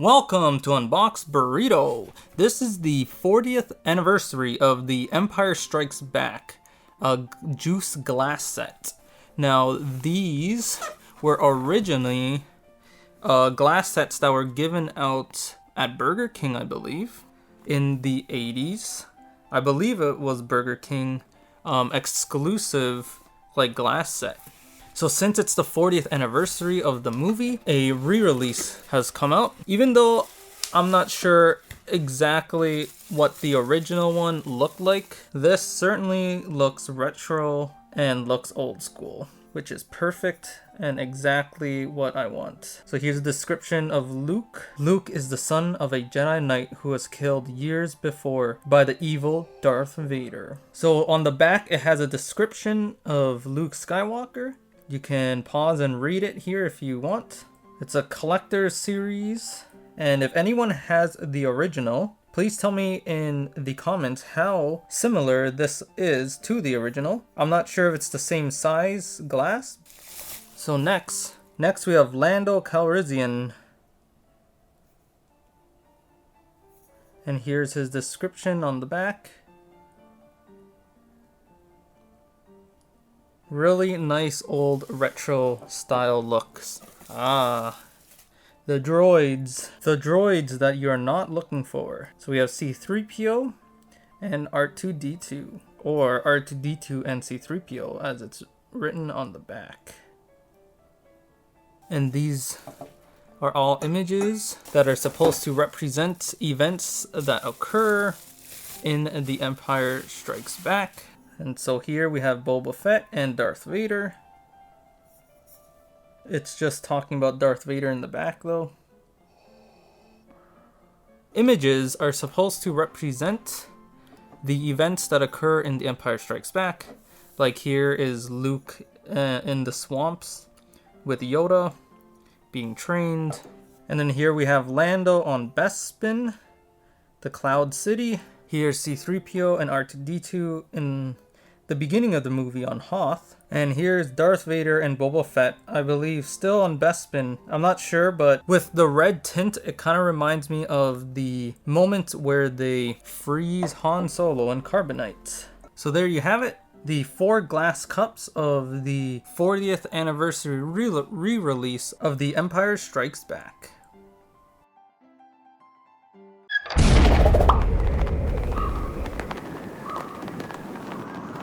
Welcome to Unbox Burrito. This is the 40th anniversary of The Empire Strikes Back, a juice glass set. Now, these were originally glass sets that were given out at Burger King, I believe, in the 80s. I believe it was Burger King exclusive glass set. So since it's the 40th anniversary of the movie, a re-release has come out. Even though I'm not sure exactly what the original one looked like, this certainly looks retro and looks old school, which is perfect and exactly what I want. So here's a description of Luke. Luke is the son of a Jedi Knight who was killed years before by the evil Darth Vader. So on the back, it has a description of Luke Skywalker. You can pause and read it here if you want. It's a collector's series, and if anyone has the original, please tell me in the comments how similar this is to the original. I'm not sure if it's the same size glass. So next we have Lando Calrissian. And here's his description on the back. Really nice old retro style looks. The droids that you're not looking for. So we have C-3PO and R2-D2, or R2-D2 and C-3PO as it's written on the back. And these are all images that are supposed to represent events that occur in The Empire Strikes Back. And so here we have Boba Fett and Darth Vader. It's just talking about Darth Vader in the back though. Images are supposed to represent the events that occur in The Empire Strikes Back. Like here is Luke in the swamps with Yoda being trained. And then here we have Lando on Bespin, the Cloud City. Here's C-3PO and R2-D2 in the beginning of the movie on Hoth. And here's Darth Vader and Boba Fett, I believe still on Bespin. I'm not sure, but with the red tint, it kind of reminds me of the moment where they freeze Han Solo and Carbonite. So there you have it. The 4 glass cups of the 40th anniversary re-release of The Empire Strikes Back.